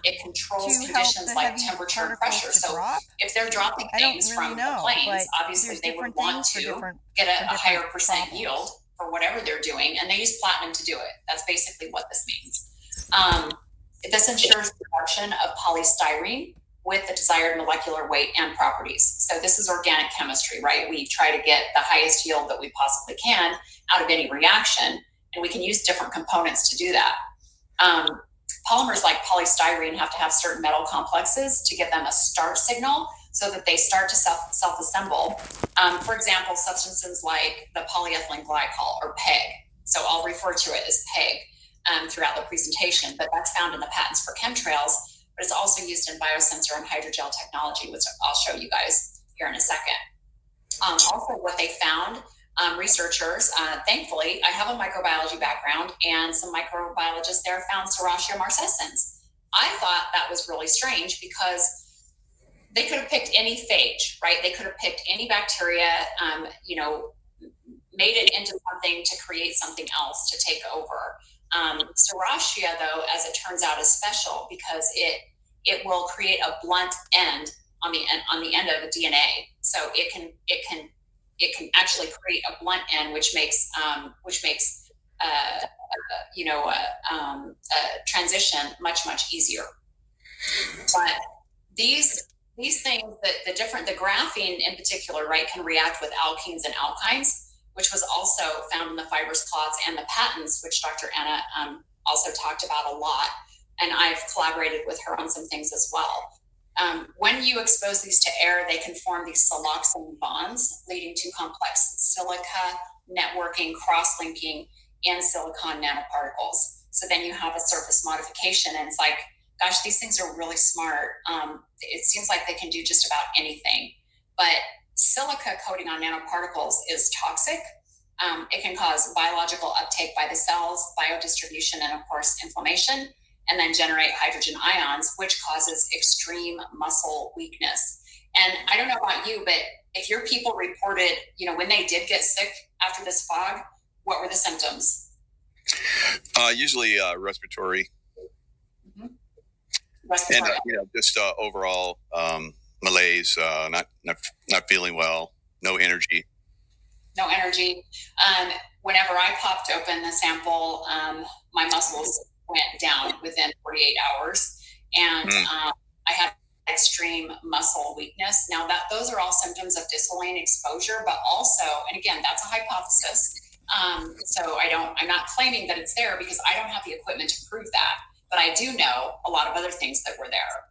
It controls conditions like temperature and pressure. So if they're dropping things from the planes, obviously they would want to get a higher percent yield for whatever they're doing, and they use platinum to do it. That's basically what this means. This ensures the production of polystyrene with the desired molecular weight and properties. So this is organic chemistry, right? We try to get the highest yield that we possibly can out of any reaction, and we can use different components to do that. Polymers like polystyrene have to have certain metal complexes to give them a start signal so that they start to self-assemble. For example, substances like the polyethylene glycol, or PEG. So I'll refer to it as PEG throughout the presentation, but that's found in the patents for chemtrails, but it's also used in biosensor and hydrogel technology, which I'll show you guys here in a second. Also, what they found, researchers, thankfully, I have a microbiology background, and some microbiologists there found Serratia marcescens. I thought that was really strange because they could have picked any phage, right? They could have picked any bacteria, made it into something to create something else to take over. Serratia, though, as it turns out, is special because it will create a blunt end on the end of the DNA. So it can actually create a blunt end, which makes transition much easier. But these things, the graphene in particular, right, can react with alkenes and alkynes, which was also found in the fibrous clots and the patents, which Dr. Anna also talked about a lot. And I've collaborated with her on some things as well. When you expose these to air, they can form these siloxane bonds, leading to complex silica networking, cross-linking, and silicon nanoparticles. So then you have a surface modification, and it's like, gosh, these things are really smart. It seems like they can do just about anything. But silica coating on nanoparticles is toxic. It can cause biological uptake by the cells, biodistribution, and of course, inflammation, and then generate hydrogen ions, which causes extreme muscle weakness. And I don't know about you, but if your people reported, when they did get sick after this fog, what were the symptoms? Usually respiratory. Mm-hmm. Respiratory. And just overall malaise, not feeling well, no energy. No energy. Whenever I popped open the sample, my muscles went down within 48 hours, and I had extreme muscle weakness. Now those are all symptoms of disylane exposure, but also, and again, that's a hypothesis. So I'm not claiming that it's there because I don't have the equipment to prove that, but I do know a lot of other things that were there.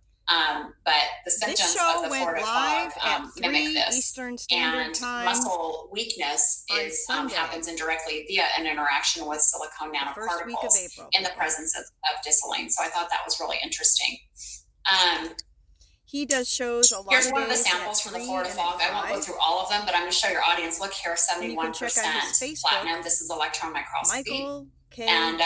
But the symptoms of the Florida fog mimic this. Eastern Standard Time. Muscle weakness happens indirectly via an interaction with silicone nanoparticles in the presence of disylane. So I thought that was really interesting. He does shows a lot. Here's one of the samples from the Florida fog. I won't go through all of them, but I'm going to show your audience. Look here, 71% platinum. This is electron microscopy. Michael K. And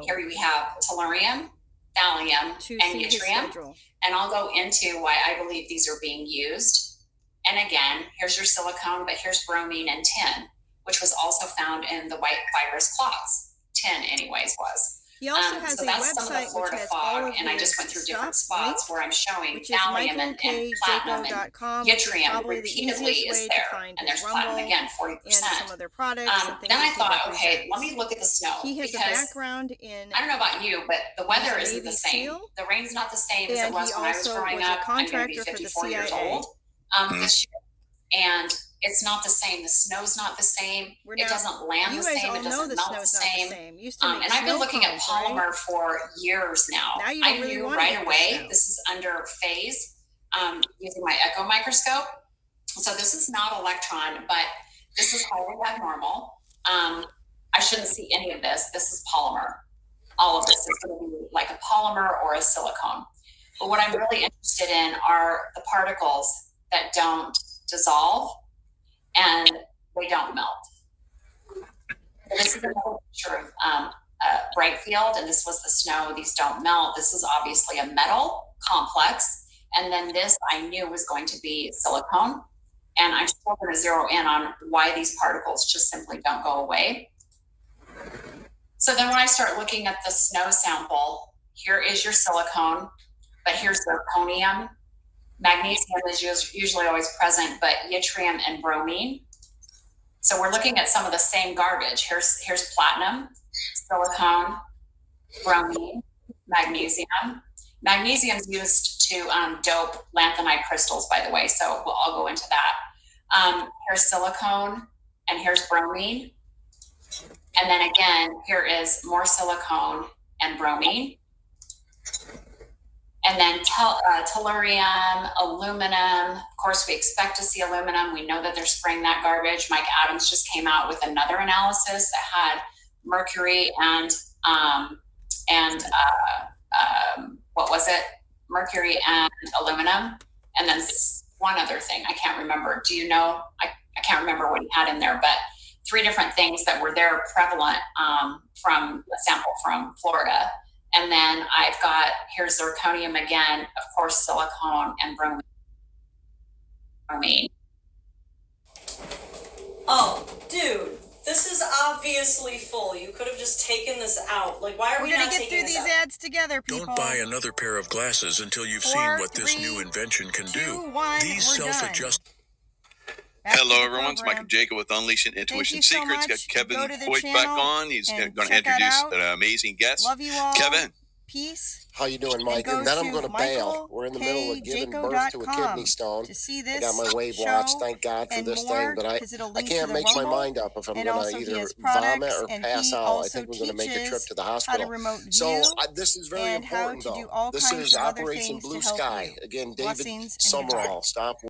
here we have tellurium, thallium, and yttrium. And I'll go into why I believe these are being used. And again, here's your silicone, but here's bromine and tin, which was also found in the white fibrous clots. Tin, anyways, was. He also has a website some of the Florida fog, and I just went through different spots where I'm showing thallium and platinum and yttrium repeatedly is there, and there's platinum again, 40%. And some other products. Then I thought, okay, let me look at the snow. He has a background in. I don't know about you, but the weather isn't the same. The rain's not the same as it was when I was growing up. I'm going to be 54 years old this year. and it's not the same. The snow's not the same. It doesn't land the same. It doesn't melt the same. And I've been looking at polymer for years now. I knew right away this is under phase using my echo microscope. So this is not electron, but this is highly abnormal. I shouldn't see any of this. This is polymer. All of this is going to be like a polymer or a silicone. But what I'm really interested in are the particles that don't dissolve and they don't melt. So this is another picture of a bright field, and this was the snow. These don't melt. This is obviously a metal complex. And then this I knew was going to be silicone. And I'm still going to zero in on why these particles just simply don't go away. So then when I start looking at the snow sample, here is your silicone, but here's zirconium. Magnesium is usually always present, but yttrium and bromine. So we're looking at some of the same garbage. Here's platinum, silicone, bromine, magnesium. Magnesium is used to dope lanthanide crystals, by the way, so I'll go into that. Here's silicone, and here's bromine. And then again, here is more silicone and bromine. And then tellurium, aluminum. Of course, we expect to see aluminum. We know that they're spraying that garbage. Mike Adams just came out with another analysis that had mercury and what was it? Mercury and aluminum. And then one other thing I can't remember. Do you know? I can't remember what he had in there, but 3 different things that were there prevalent from a sample from Florida. And then I've got, here's zirconium again, of course, silicone and bromine. Oh, dude, this is obviously full. You could have just taken this out. Like, why are we not taking this out? We're gonna get through these ads together, people. Don't buy another pair of glasses until you've seen what this new invention can do. These self-adjust. Hello, everyone. It's Michael Jacob with Unleashing Intuition Secrets. Got Kevin Hoyt back on. He's going to introduce an amazing guest. Love you all. Kevin. Peace. How you doing, Mike? And then I'm going to bail. We're in the middle of giving birth to a kidney stone. I got my wave watch. Thank God for this thing, but I can't make my mind up if I'm going to either vomit or pass out. I think we're going to make a trip to the hospital. So this is very important, though. This is Operation Blue Sky. Again, David Summerall. Stop.